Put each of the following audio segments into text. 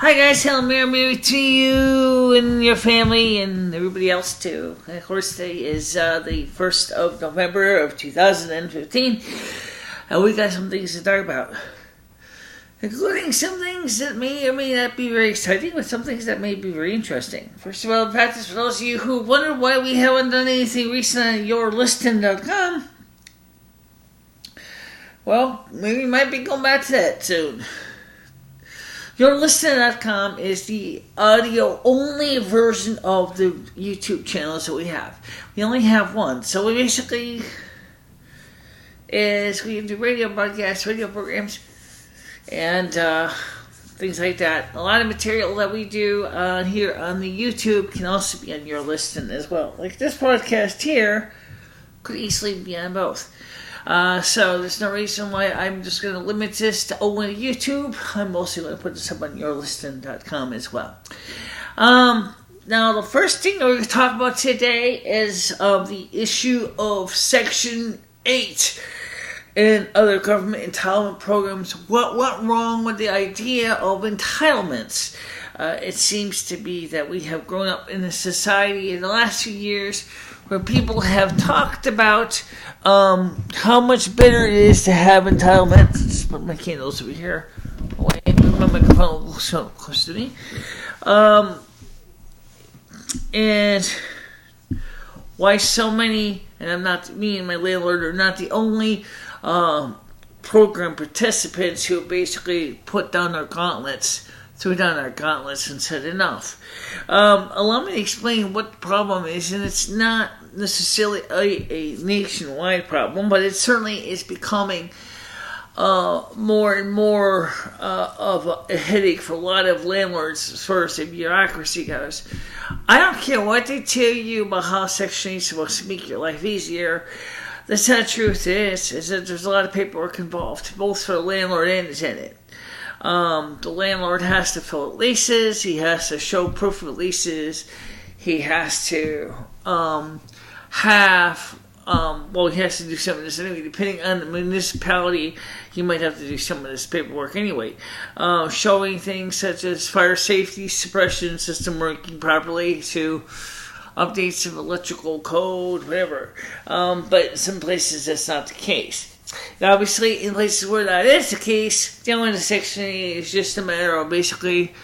Hi guys, hello, Mary to you and your family and everybody else too. And of course, today is the 1st of November of 2015, and we got some things to talk about, including some things that may or may not be very exciting, but some things that may be very interesting. First of all, in practice, for those of you who wonder why we haven't done anything recent on yourlisting.com, well, maybe we might be going back to that soon. Yourlisting.com is the audio-only version of the YouTube channels that we have. We only have one, so we basically we do radio broadcasts, radio programs, and things like that. A lot of material that we do here on the YouTube can also be on your listing as well. Like this podcast here could easily be on both. So there's no reason why I'm just going to limit this to only YouTube. I'm also going to put this up on yourlisting.com as well. Now, the first thing that we're going to talk about today is the issue of Section 8 and other government entitlement programs. What went wrong with the idea of entitlements? It seems to be that we have grown up in a society in the last few years where people have talked about how much better it is to have entitlements. Just put my candles over here. Away, move my microphone a little so close to me. And why so many, and me and my landlord are not the only program participants who basically threw down our gauntlets and said enough. Allow me to explain what the problem is, and it's not necessarily a nationwide problem, but it certainly is becoming more and more of a headache for a lot of landlords as far as the bureaucracy goes. I don't care what they tell you about how Section 8 is supposed to make your life easier. The sad truth is that there's a lot of paperwork involved, both for the landlord and the tenant. The landlord has to fill out leases. He has to show proof of leases. He has to he has to do some of this anyway. Depending on the municipality, he might have to do some of this paperwork anyway. Showing things such as fire safety suppression system working properly, to updates of electrical code, whatever. But in some places that's not the case. Now, obviously, in places where that is the case, dealing with Section 8 is just a matter of basically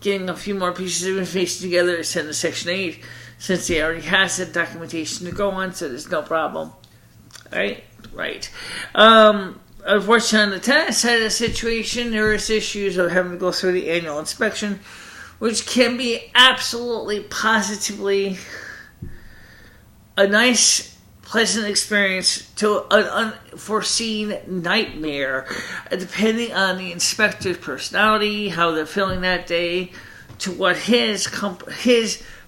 getting a few more pieces of information together to send to Section 8, since they already has the documentation to go on, so there's no problem. Right. Unfortunately, on the tenant side of the situation, there is issues of having to go through the annual inspection, which can be absolutely, positively a nice, pleasant experience to an unforeseen nightmare, depending on the inspector's personality, how they're feeling that day, to what his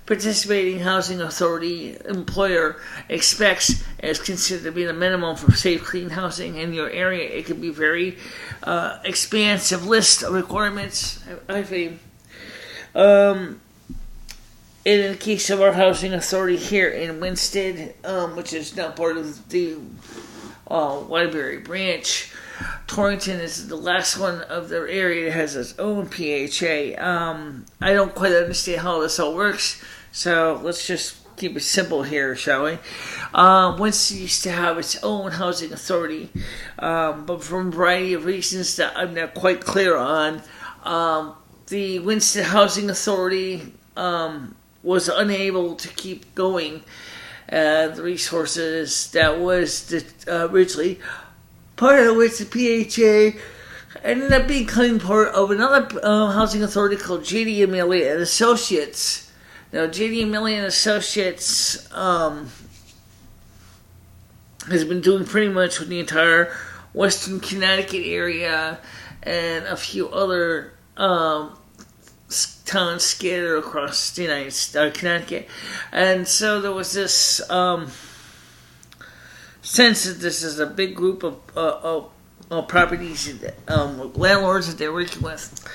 participating housing authority employer expects as considered to be the minimum for safe, clean housing in your area. It could be very expansive list of requirements. I think. In the case of our housing authority here in Winston, which is now part of the Waterbury branch, Torrington is the last one of their area that has its own PHA. I don't quite understand how this all works, so let's just keep it simple here, shall we? Winston used to have its own housing authority, but for a variety of reasons that I'm not quite clear on, the Winston Housing Authority was unable to keep going. The resources that was originally part of the Winston PHA ended up becoming part of another housing authority called J.D. Amelia and Associates. Now, J.D. Amelia and Associates has been doing pretty much with the entire Western Connecticut area and a few other towns scattered across the United States, Connecticut. And so there was this sense that this is a big group of properties, landlords that they're working with.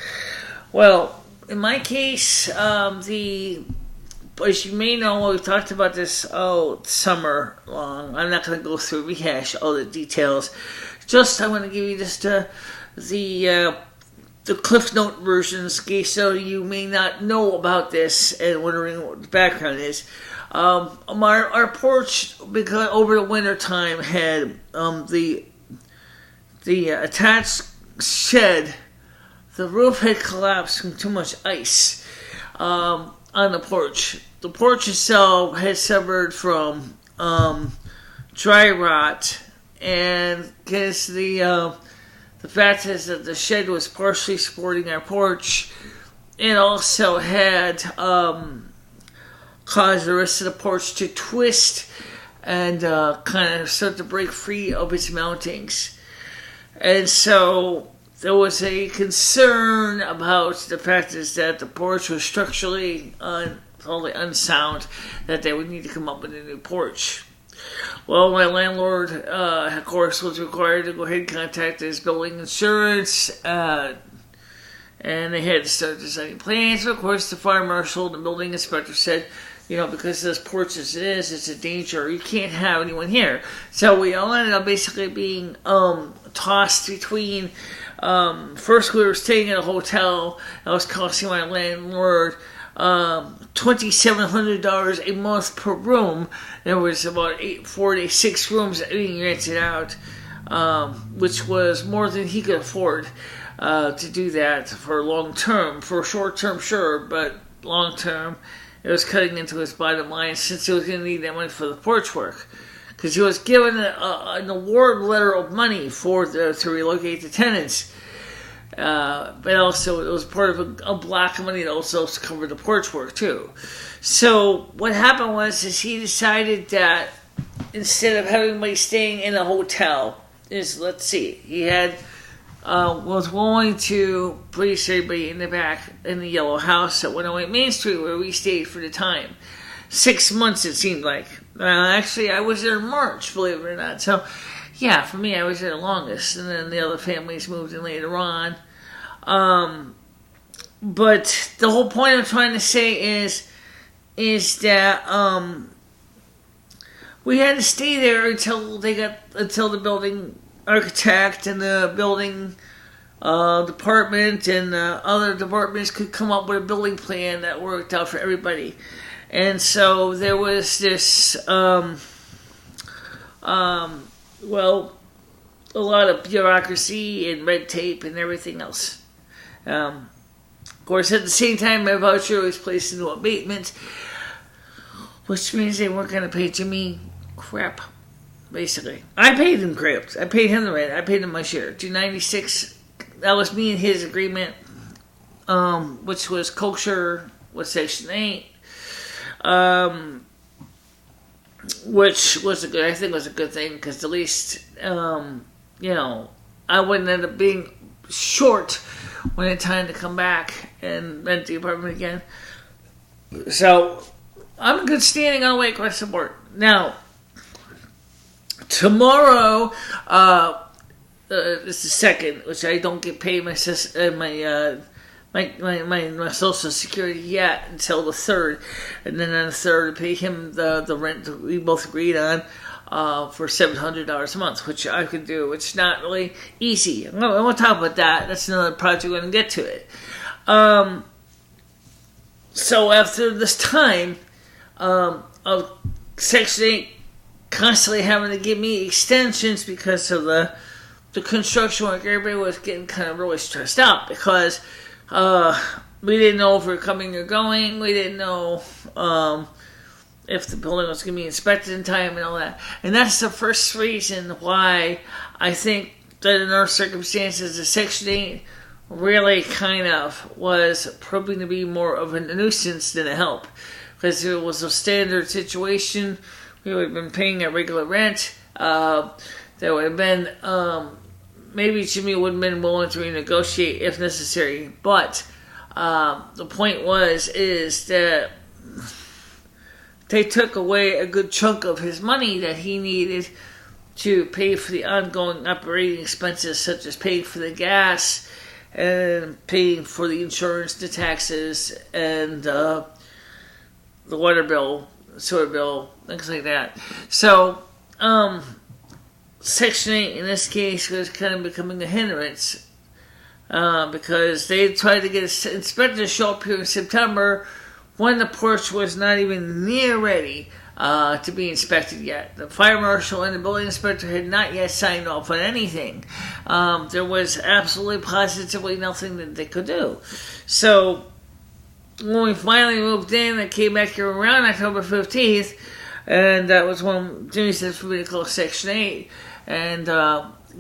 Well, in my case, as you may know, we've talked about this all summer long. I'm not going to go through rehash all the details. Just I want to give you just the the Cliff Note versions, in case so you may not know about this and wondering what the background is. Our porch, because over the winter time, had the attached shed. The roof had collapsed from too much ice on the porch. The porch itself had suffered from dry rot, and because the fact is that the shed was partially supporting our porch, it also had caused the rest of the porch to twist and kind of start to break free of its mountings. And so there was a concern about the fact is that the porch was structurally totally unsound, that they would need to come up with a new porch. Well, my landlord, of course, was required to go ahead and contact his building insurance, and they had to start designing plans. But of course, the fire marshal and the building inspector said, because this porch as it is, it's a danger. You can't have anyone here. So we all ended up basically being tossed between. First, we were staying at a hotel that was costing my landlord $2,700 a month per room. There was about 6 rooms being rented out, which was more than he could afford to do that for long term. For short term, sure, but long term, it was cutting into his bottom line since he was going to need that money for the porch work. Because he was given an award letter of money to relocate the tenants. But also it was part of a block of money that also covered the porch work too. So what happened was he decided that instead of having everybody staying in a hotel, he had was willing to place everybody in the back in the yellow house at 108 Main Street where we stayed for the time. 6 months it seemed like. Actually, I was there in March, believe it or not. So, yeah, for me, I was there the longest, and then the other families moved in later on. But the whole point I'm trying to say is that we had to stay there until the building architect and the building department and other departments could come up with a building plan that worked out for everybody. And so there was this, a lot of bureaucracy and red tape and everything else. Of course, at the same time, my voucher was placed into abatement, which means they weren't going to pay Jimmy crap, basically. I paid him crap. I paid him the rent. I paid him my share. $296. That was me and his agreement, which was kosher with Section 8. Which was a good thing because at least, I wouldn't end up being short when it's time to come back and rent the apartment again. So, I'm in good standing all the way across the board. Now, tomorrow, it's the 2nd, which I don't get paid my Social Security yet until the 3rd, and then on the 3rd, pay him the rent that we both agreed on for $700 a month, which I could do. It's not really easy. I'm going to talk about that. That's another project. We're going to get to it. So after this time of Section 8 constantly having to give me extensions because of the construction work, everybody was getting kind of really stressed out because we didn't know if we were coming or going. We didn't know if the building was going to be inspected in time and all that. And that's the first reason why I think that in our circumstances, the Section 8 really kind of was proving to be more of a nuisance than a help. Because if it was a standard situation, we would have been paying a regular rent. There would have been... maybe Jimmy would have been willing to renegotiate if necessary, but the point is that they took away a good chunk of his money that he needed to pay for the ongoing operating expenses, such as paying for the gas and paying for the insurance, the taxes, and the water bill, sewer bill, things like that. So, Section 8 in this case was kind of becoming a hindrance because they tried to get an inspector to show up here in September when the porch was not even near ready to be inspected yet. The fire marshal and the building inspector had not yet signed off on anything. There was absolutely positively nothing that they could do. So when we finally moved in, I came back here around October 15th, and that was when Jimmy said for me to call Section 8 and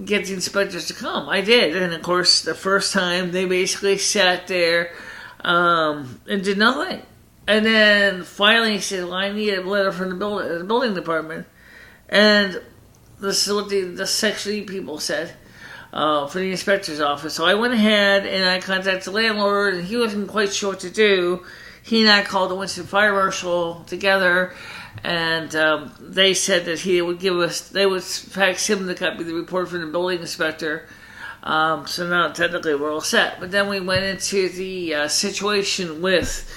get the inspectors to come. I did, and of course the first time they basically sat there and did nothing. And then finally he said, well, I need a letter from the building department. And this is what the Section 8 people said for the inspector's office. So I went ahead and I contacted the landlord, and he wasn't quite sure what to do. He and I called the Winston Fire Marshal together, and they said that they would fax him the copy of the report from the building inspector. So now technically we're all set. But then we went into the situation with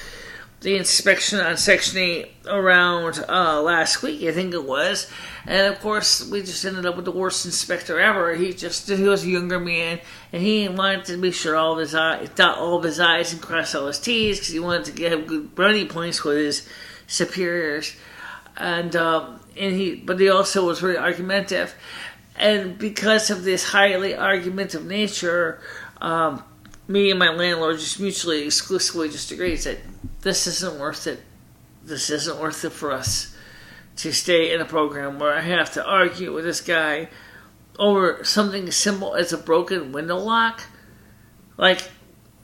the inspection on Section 8 around last week, I think it was. And of course, we just ended up with the worst inspector ever. He was a younger man, and he wanted to be sure dot all of his I's and cross all his T's, because he wanted to get good brownie points with his superiors. But he also was very argumentative. And because of this highly argumentative nature, me and my landlord just mutually, exclusively just agreed that this isn't worth it. This isn't worth it for us to stay in a program where I have to argue with this guy over something as simple as a broken window lock. Like,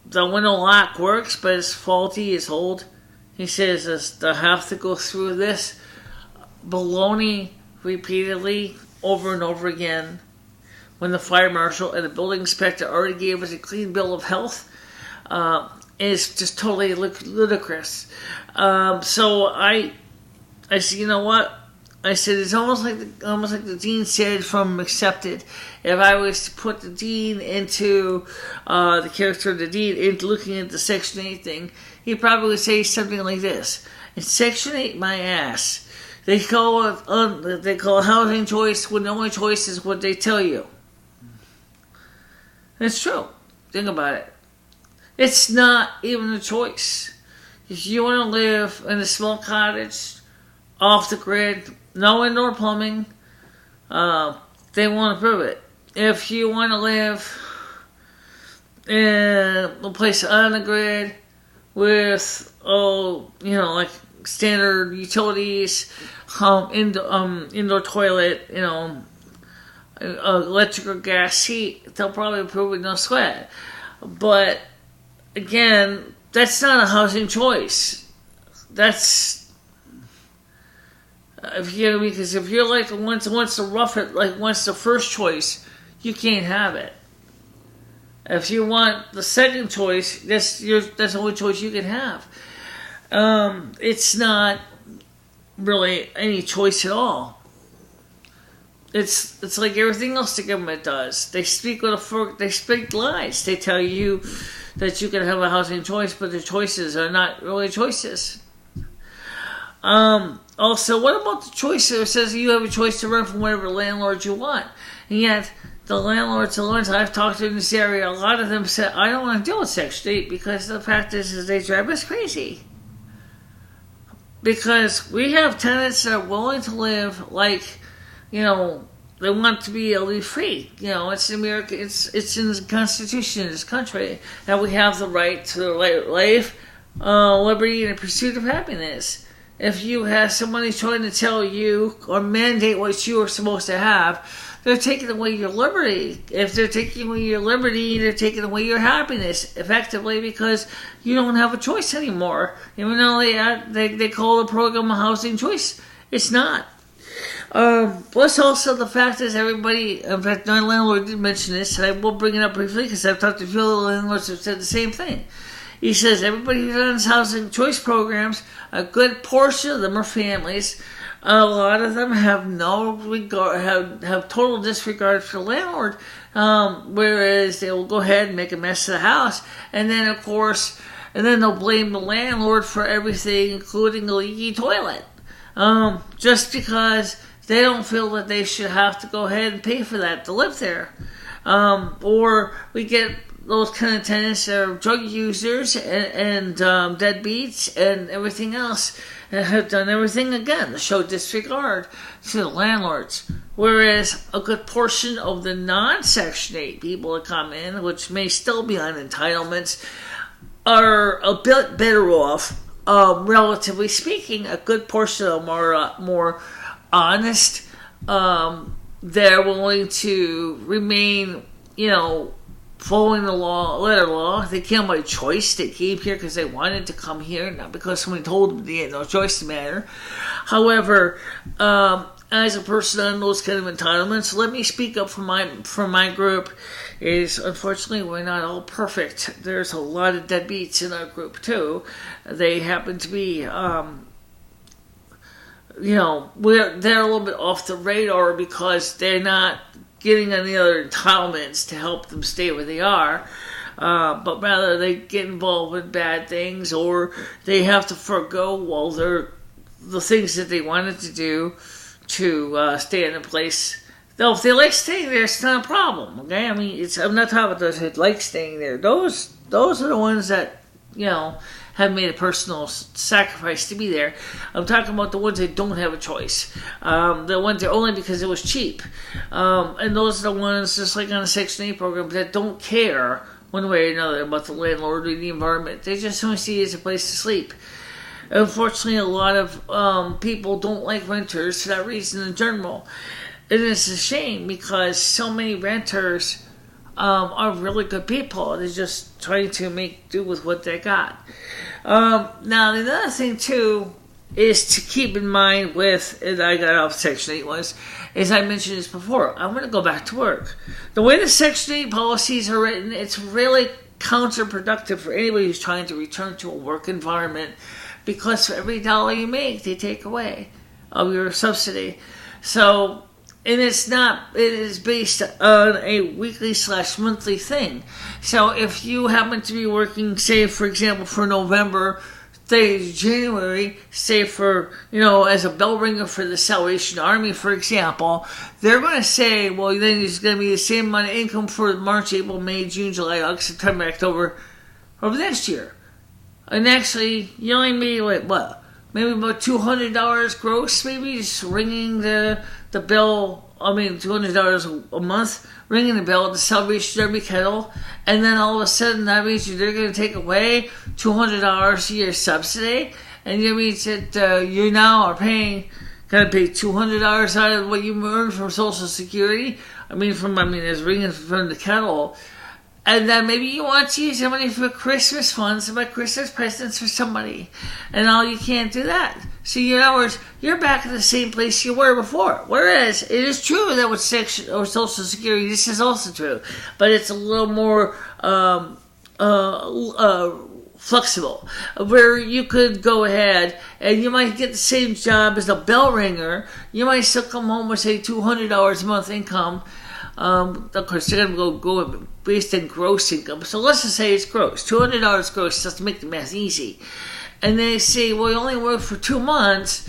the window lock works, but it's faulty, it's old. He says they'll have to go through this baloney repeatedly over and over again when the fire marshal and the building inspector already gave us a clean bill of health. It's just totally ludicrous. So I said, you know what? I said, it's almost like the dean said from Accepted. If I was to put the dean into the character of the dean into looking at the Section 8 thing, he probably would say something like this: in Section 8, my ass, they call it housing choice when the only choice is what they tell you. It's true. Think about it. It's not even a choice. If you want to live in a small cottage, off the grid, no indoor plumbing, they won't approve it. If you want to live in a place on the grid with, like standard utilities, indoor toilet, electric or gas heat, they'll probably approve it, no sweat. But again, that's not a housing choice. That's because if you're like wants to rough it, like wants the first choice, you can't have it. If you want the second choice, that's the only choice you can have. It's not really any choice at all. It's like everything else the government does. They speak lies. They tell you that you can have a housing choice, but the choices are not really choices. Also, what about the choice that says you have a choice to rent from whatever landlord you want? And yet, the landlords I've talked to in this area, a lot of them said, I don't want to deal with Section 8 because the fact is they drive us crazy. Because we have tenants that are willing to live like, they want to be able to be free. It's America. It's in the Constitution of this country that we have the right to life, liberty, and the pursuit of happiness. If you have somebody trying to tell you or mandate what you are supposed to have, they're taking away your liberty. If they're taking away your liberty, they're taking away your happiness, effectively, because you don't have a choice anymore. Even though they call the program a housing choice, it's not. Plus also the fact is everybody, in fact my landlord did mention this, and I will bring it up briefly because I've talked to a few other landlords who have said the same thing. He says everybody who runs housing choice programs, a good portion of them are families. A lot of them have no regard, have total disregard for the landlord, whereas they will go ahead and make a mess of the house, and then of course, they'll blame the landlord for everything, including the leaky toilet, just because they don't feel that they should have to go ahead and pay for that to live there. Or we get those kind of tenants are drug users and deadbeats and everything else, and have done everything again to show disregard to the landlords. Whereas a good portion of the non-Section 8 people that come in, which may still be on entitlements, are a bit better off, relatively speaking. A good portion of them are more honest. They're willing to remain, following the law, letter law. They came by choice. They came here because they wanted to come here, not because someone told them they had no choice in the matter. However, as a person on those kind of entitlements, let me speak up for my group. Is unfortunately we're not all perfect. There's a lot of deadbeats in our group too. They happen to be, they're a little bit off the radar because they're not getting any other entitlements to help them stay where they are. But rather they get involved with bad things, or they have to forego the things that they wanted to do to stay in a place. Though if they like staying there, it's not a problem. Okay, I mean, I'm not talking about those that like staying there. Those are the ones that have made a personal sacrifice to be there. I'm talking about the ones that don't have a choice. The ones that only because it was cheap. And those are the ones, just like on a Section 8 program, that don't care one way or another about the landlord or the environment. They just want to see it as a place to sleep. Unfortunately, a lot of people don't like renters for that reason in general. And it's a shame because so many renters are really good people. They're just trying to make do with what they got. Now, the other thing, too, is to keep in mind with, and I got off Section 8 was, as I mentioned this before, I'm going to go back to work. The way the Section 8 policies are written, it's really counterproductive for anybody who's trying to return to a work environment, because for every dollar you make, they take away of your subsidy. So, and it is based on a weekly/monthly thing. So if you happen to be working, say, for example, for November, say January, say for, as a bell ringer for the Salvation Army, for example, they're going to say, well, then it's going to be the same amount of income for March, April, May, June, July, August, September, October of next year. And actually, you only made, maybe about $200 gross, maybe, just ringing the bell, $200 a month, ringing the bell at the Salvation Army kettle, and then all of a sudden that means they're going to take away $200 a year subsidy, and that means that you now are going to pay $200 out of what you earn from Social Security. It's ringing from the kettle. And then maybe you want to use the money for Christmas funds and buy Christmas presents for somebody. And all you can't do that. So in other words, you're back at the same place you were before. Whereas it is true that with Social Security, this is also true. But it's a little more flexible. Where you could go ahead and you might get the same job as a bell ringer. You might still come home with, say, $200 a month income. Of course, they're going to go based on gross income. So let's just say it's gross. $200 gross, just to make the math easy. And they say, well, you only work for 2 months.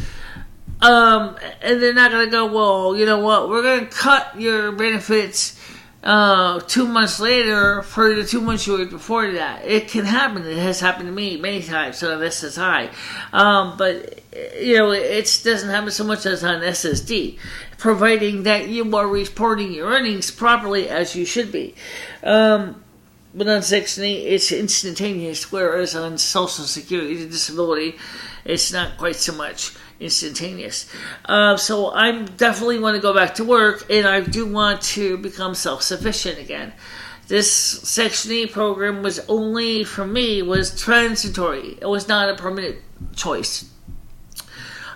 And they're not going to go, well, you know what, we're going to cut your benefits 2 months later for the 2 months you worked before that. It can happen. It has happened to me many times on SSI. But, it doesn't happen so much as on SSD, providing that you are reporting your earnings properly as you should be. But on Section 8, it's instantaneous, whereas on Social Security disability, it's not quite so much instantaneous. So I definitely want to go back to work, and I do want to become self-sufficient again. This Section 8 program was transitory. It was not a permanent choice.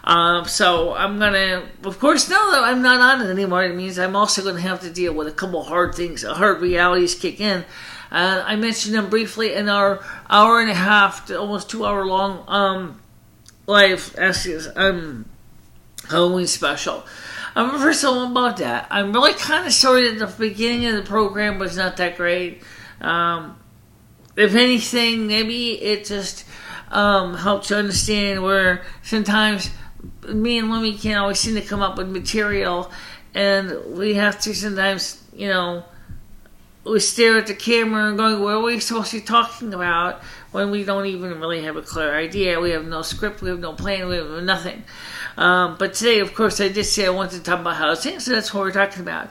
So I'm going to, of course, now that I'm not on it anymore, it means I'm also going to have to deal with a couple hard realities kick in. I mentioned them briefly in our hour and a half to almost 2 hour long live Halloween special. First of all, about that, I'm really kind of sorry that the beginning of the program was not that great. If anything, maybe it just helped you understand where sometimes me and Lemmy can't always seem to come up with material, and we have to sometimes, we stare at the camera and going, what are we supposed to be talking about when we don't even really have a clear idea? We have no script, we have no plan, we have nothing. But today, of course, I did say I wanted to talk about housing, so that's what we're talking about.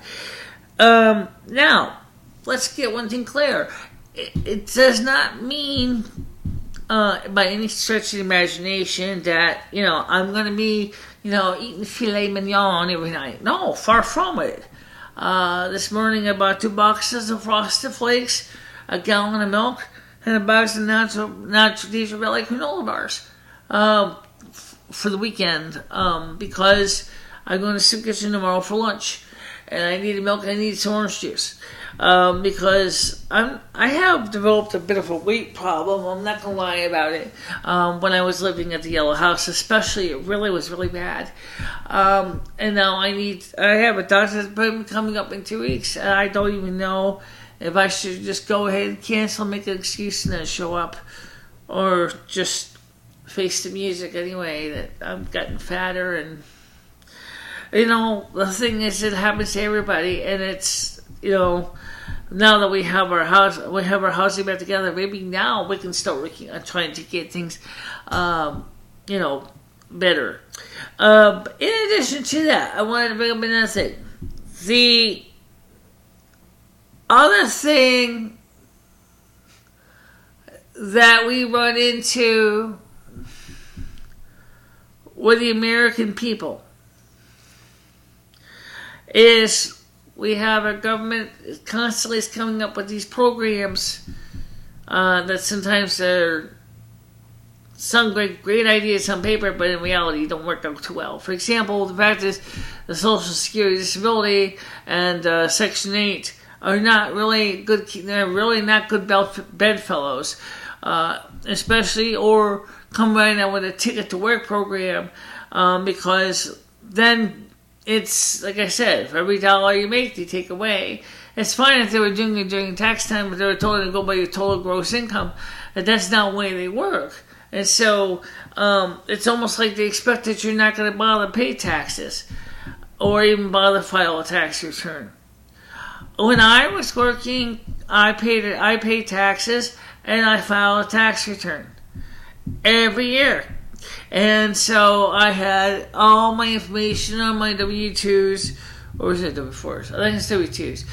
Now, let's get one thing clear. It does not mean, by any stretch of the imagination, that, I'm going to be, eating filet mignon every night. No, far from it. This morning I bought 2 boxes of Frosted Flakes, a gallon of milk, and a box of natural Diesel Valley granola bars for the weekend, because I'm going to Soup Kitchen tomorrow for lunch, and I need milk and I need some orange juice, because I have developed a bit of a weight problem. I'm not going to lie about it. When I was living at the Yellow House, especially, it really was really bad. And now I have a doctor's appointment coming up in 2 weeks, and I don't even know if I should just go ahead and cancel, make an excuse, and then show up, or just face the music anyway, that I'm getting fatter. And the thing is, it happens to everybody, and it's, now that we have our housing back together, maybe now we can start working on trying to get things, better. In addition to that, I wanted to bring up another thing. The other thing that we run into with the American people is we have a government constantly is coming up with these programs that sometimes are some great ideas on paper, but in reality don't work out too well. For example, the fact is the Social Security Disability and Section 8 are not really good. They're really not good bedfellows, especially or come right now with a ticket to work program, because then it's, like I said, for every dollar you make, they take away. It's fine if they were doing it during tax time, but they were told to go by your total gross income. And that's not the way they work. And so it's almost like they expect that you're not going to bother to pay taxes or even bother to file a tax return. When I was working, I paid taxes and I filed a tax return every year. And so I had all my information on my W-2s, or is it W-4s? I think it's W-2s,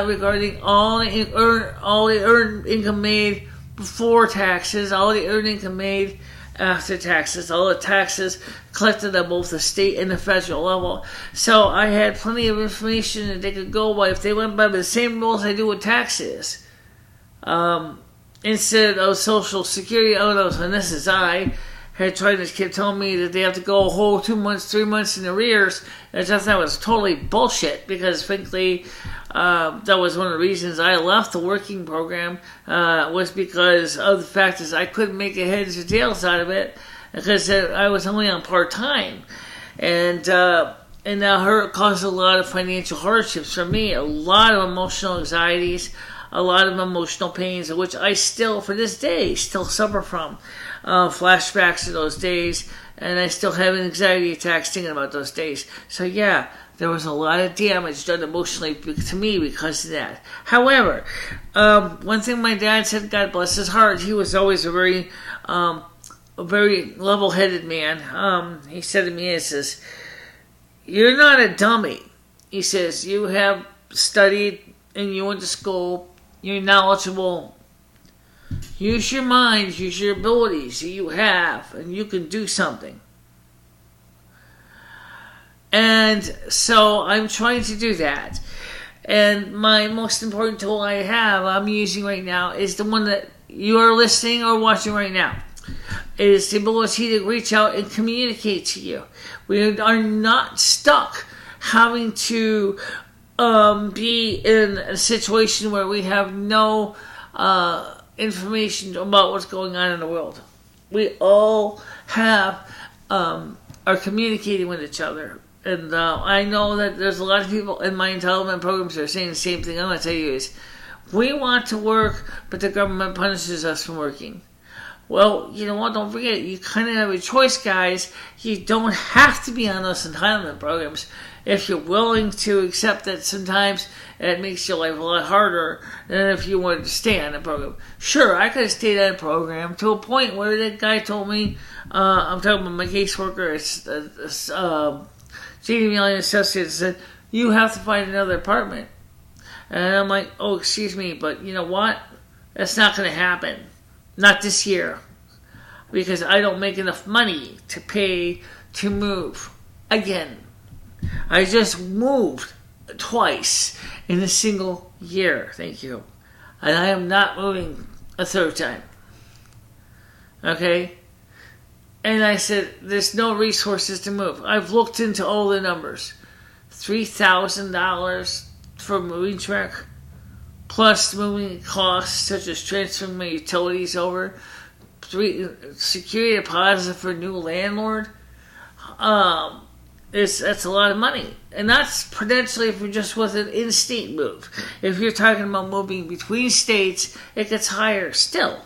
regarding all the earned income made before taxes, all the earned income made after taxes, all the taxes collected at both the state and the federal level. So I had plenty of information that they could go by if they went by the same rules I do with taxes. Instead of Social Security, and this is had tried to keep telling me that they have to go a whole 2 months, 3 months in arrears. I just thought it was totally bullshit, because frankly, that was one of the reasons I left the working program, was because of the fact that I couldn't make a heads or tails out of it, because I was only on part-time. And now it caused a lot of financial hardships for me, a lot of emotional anxieties, a lot of emotional pains, which I still, for this day, still suffer from. Flashbacks to those days, and I still have anxiety attacks thinking about those days. So yeah, there was a lot of damage done emotionally to me because of that. However, one thing my dad said, God bless his heart, he was always a very level-headed man. He said to me, he says, "You're not a dummy." He says, "You have studied and you went to school, you're knowledgeable. Use your mind, use your abilities that you have, and you can do something." And so I'm trying to do that. And my most important tool I'm using right now is the one that you are listening or watching right now. It is the ability to reach out and communicate to you. We are not stuck having to be in a situation where we have no information about what's going on in the world. We all are communicating with each other. And I know that there's a lot of people in my entitlement programs that are saying the same thing. I'm going to tell you is, we want to work, but the government punishes us from working. Well, you know what? Don't forget, you kind of have a choice, guys. You don't have to be on those entitlement programs. If you're willing to accept that sometimes it makes your life a lot harder than if you wanted to stay on the program. Sure, I could have stayed on the program to a point where that guy told me, I'm talking about my caseworker, J.D. Million Associates, said, you have to find another apartment. And I'm like, oh, excuse me, but you know what? That's not going to happen. Not this year. Because I don't make enough money to pay to move again. I just moved twice in a single year. Thank you. And I am not moving a third time. Okay? And I said, there's no resources to move. I've looked into all the numbers. $3,000 for a moving truck, plus moving costs such as transferring my utilities over, security deposit for a new landlord. That's a lot of money. And that's potentially if you're just with an in-state move. If you're talking about moving between states, it gets higher still.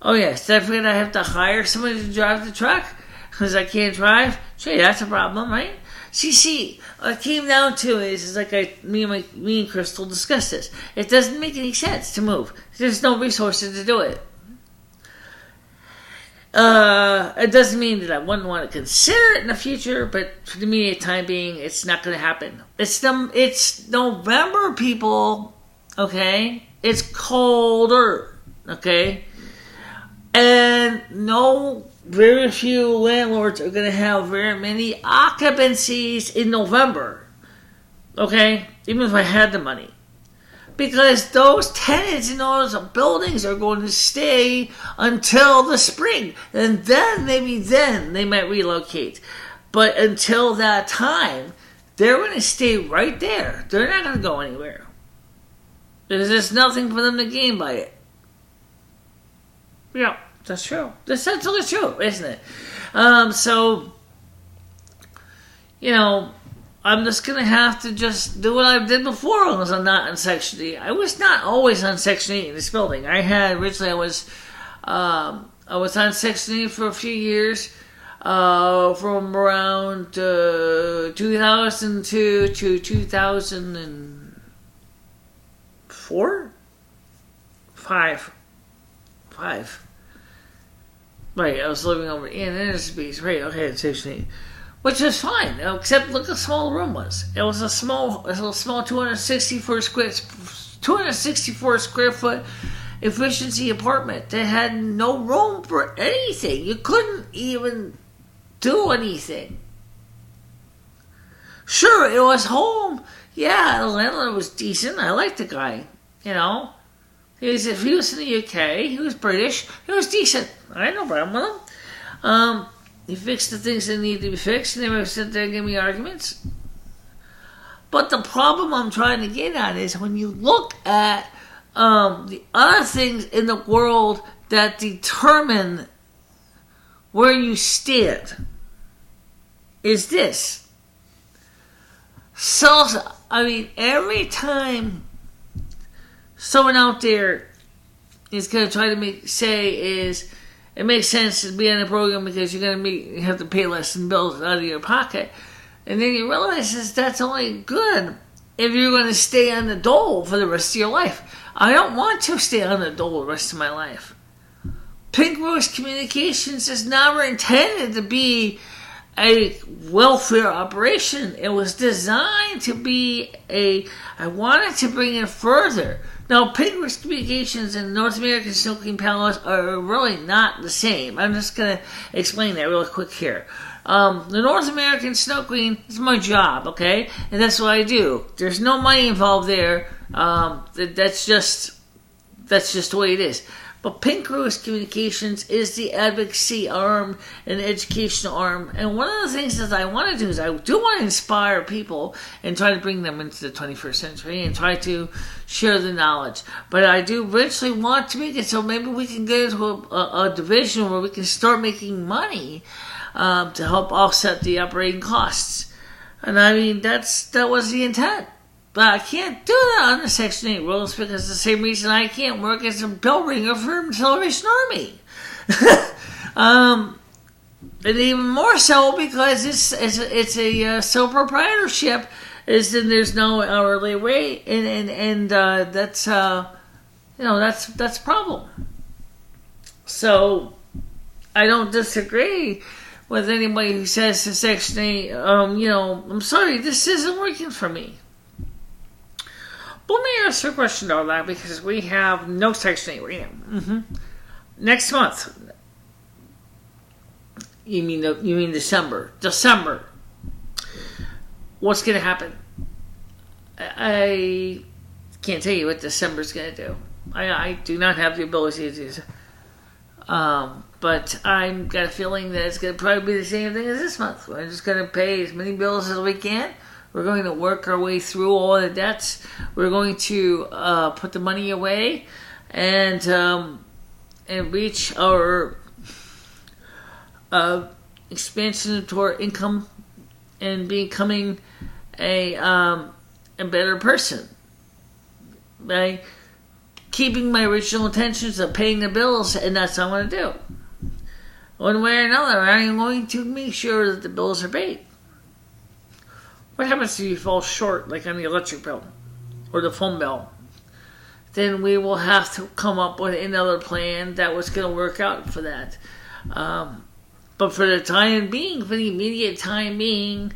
Oh yes, did I forget I have to hire somebody to drive the truck? Because I can't drive? Gee, that's a problem, right? See, what it came down to is like me and Crystal discussed this. It doesn't make any sense to move. There's no resources to do it. It doesn't mean that I wouldn't want to consider it in the future, but for the immediate time being, it's not going to happen. It's November, people. Okay, it's colder. Okay, and very few landlords are going to have very many occupancies in November. Okay, even if I had the money. Because those tenants in those buildings are going to stay until the spring. And then, maybe then, they might relocate. But until that time, they're going to stay right there. They're not going to go anywhere. There's just nothing for them to gain by it. Yeah, that's true. That's totally true, isn't it? So, I'm just going to have to just do what I did before when I'm not on Section 8. I was not always on Section 8 in this building. Originally I was on Section 8 for a few years, from around 2002 to 2004? Five. Right, I was living over in Innisbeach. Right, okay, Section 8. Which was fine, except look how small the room was. It was a small 264 square foot efficiency apartment that had no room for anything. You couldn't even do anything. Sure, it was home. Yeah, the landlord was decent. I liked the guy. If he was in the UK, he was British. He was decent. I had no problem with him. He fixed the things that needed to be fixed, and they would sit there and give me arguments. But the problem I'm trying to get at is when you look at the other things in the world that determine where you stand, is this. So, every time someone out there is going to try to say it makes sense to be on a program because you're going to have to pay less in bills out of your pocket. And then you realize that's only good if you're going to stay on the dole for the rest of your life. I don't want to stay on the dole the rest of my life. Pink Rose Communications is never intended to be a welfare operation. It was designed to be I wanted to bring it further. Now, Pink Rose Communications and North American Snow Queen Palace are really not the same. I'm just going to explain that real quick here. The North American Snow Queen is my job, okay? And that's what I do. There's no money involved there. That's just the way it is. But Pink Rose Communications is the advocacy arm and educational arm. And one of the things that I want to do is I do want to inspire people and try to bring them into the 21st century and try to share the knowledge. But I do eventually want to make it so maybe we can get into a division where we can start making money to help offset the operating costs. And that was the intent. But I can't do that under Section 8 rules because the same reason I can't work as a bell ringer for the Salvation Army. And even more so because it's a sole proprietorship, is then there's no hourly rate, and that's that's a problem. So I don't disagree with anybody who says to Section 8, I'm sorry, this isn't working for me. But let me ask you a question on that, because we have no Section 8 right now. Mm-hmm. Next month. You mean December? December. What's going to happen? I can't tell you what December's going to do. I do not have the ability to do so. But I've got a feeling that it's going to probably be the same thing as this month. We're just going to pay as many bills as we can. We're going to work our way through all the debts. We're going to put the money away and reach our expansion to our income and becoming a better person by keeping my original intentions of paying the bills, and that's what I'm going to do. One way or another, I'm going to make sure that the bills are paid. What happens if you fall short, like on the electric bill or the phone bill? Then we will have to come up with another plan that was going to work out for that. But for the time being, for the immediate time being,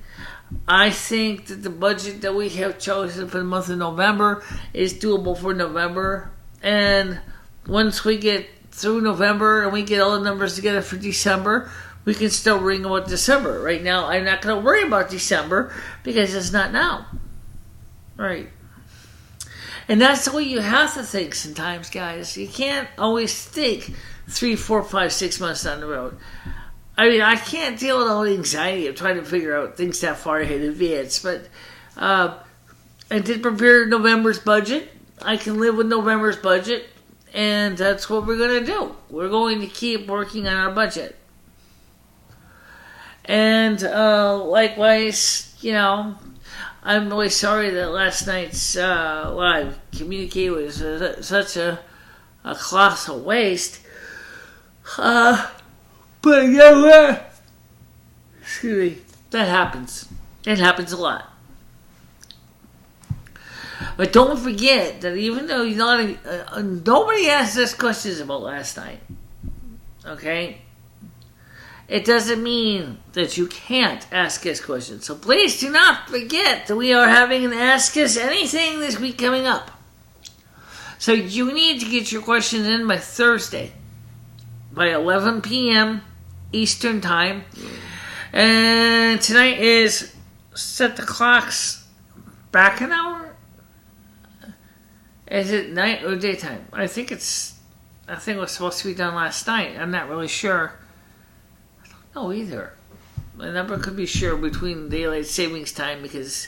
I think that the budget that we have chosen for the month of November is doable for November. And once we get through November and we get all the numbers together for December, we can still ring about December. Right now, I'm not going to worry about December because it's not now. Right. And that's the way you have to think sometimes, guys. You can't always think 3, 4, 5, 6 months down the road. I mean, I can't deal with all the anxiety of trying to figure out things that far ahead in advance. But I did prepare November's budget. I can live with November's budget. And that's what we're going to do. We're going to keep working on our budget. And likewise, I'm really sorry that last night's live communique was such a colossal waste. But excuse me, that happens. It happens a lot. But don't forget that even though nobody asked us questions about last night, okay? It doesn't mean that you can't ask us questions. So please do not forget that we are having an Ask Us Anything this week coming up. So you need to get your questions in by Thursday, by 11 p.m. Eastern Time. And tonight is set the clocks back an hour. Is it night or daytime? I think it was supposed to be done last night. I'm not really sure. I don't know either. My number could be sure between daylight savings time because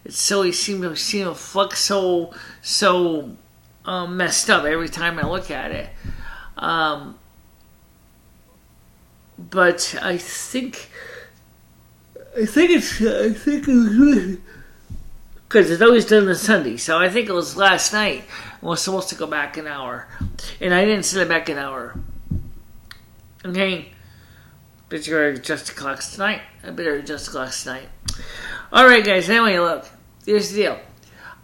it's so you seem to flux so messed up every time I look at it. But I think it's because it's always done on Sunday, so I think it was last night. I was supposed to go back an hour, and I didn't set it back an hour. Okay, but you're adjust the clocks tonight. I better adjust the clocks tonight. All right, guys. Anyway, look, here's the deal.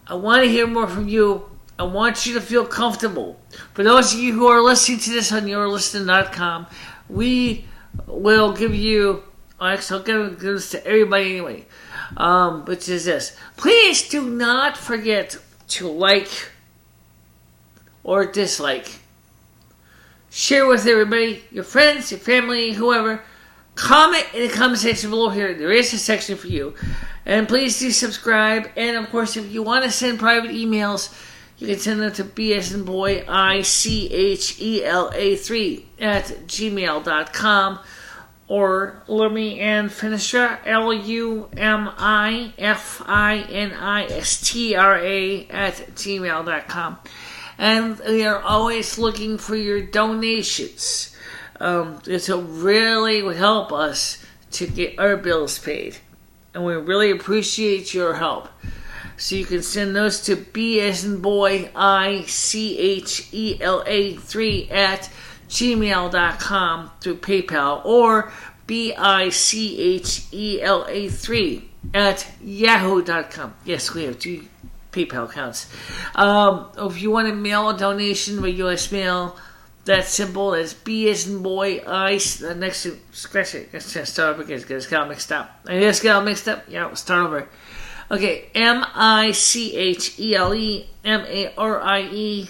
I want to hear more from you. I want you to feel comfortable. For those of you who are listening to this on yourlistening.com, we will give you. Actually, I'll give this to everybody anyway. Which is this. Please do not forget to like or dislike. Share with everybody, your friends, your family, whoever. Comment in the comment section below here. There is a section for you. And please do subscribe. And of course, if you want to send private emails, you can send them to bcast11012015Is @gmail.com. Or Lumi and Finistra, LUMIFINISTRA @gmail.com. And we are always looking for your donations. This really would help us to get our bills paid. And we really appreciate your help. So you can send those to BSandBoyICHELA3 gmail.com through PayPal, or bicachela3 at yahoo.com. Yes, we have 2 PayPal accounts. If you want to mail a donation by U.S. mail, that's simple. It's B as in boy, I. The next, scratch it. Let's just start over again. I just got mixed up. Yeah, we'll start over. Okay, MicheleMarieDalene,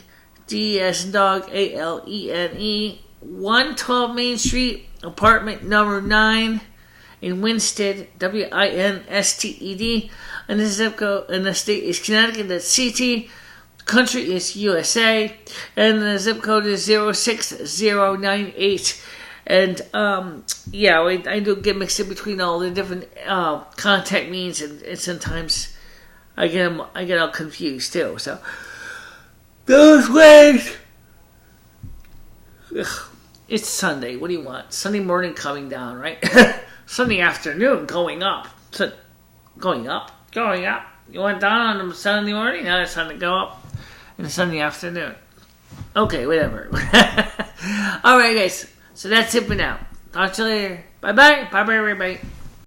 as in dog, ALENE, 112 Main Street, apartment number 9 in Winsted, WINSTED, and the zip code in the state is Connecticut, that's CT, country is USA, and the zip code is 06098. And I do get mixed in between all the different contact means, and sometimes I get all confused too. So those ways. It's Sunday. What do you want? Sunday morning coming down, right? Sunday afternoon going up. Going up. You went down on Sunday morning. Now it's time to go up in Sunday afternoon. Okay, whatever. All right, guys. So that's it for now. Talk to you later. Bye-bye. Bye-bye, everybody.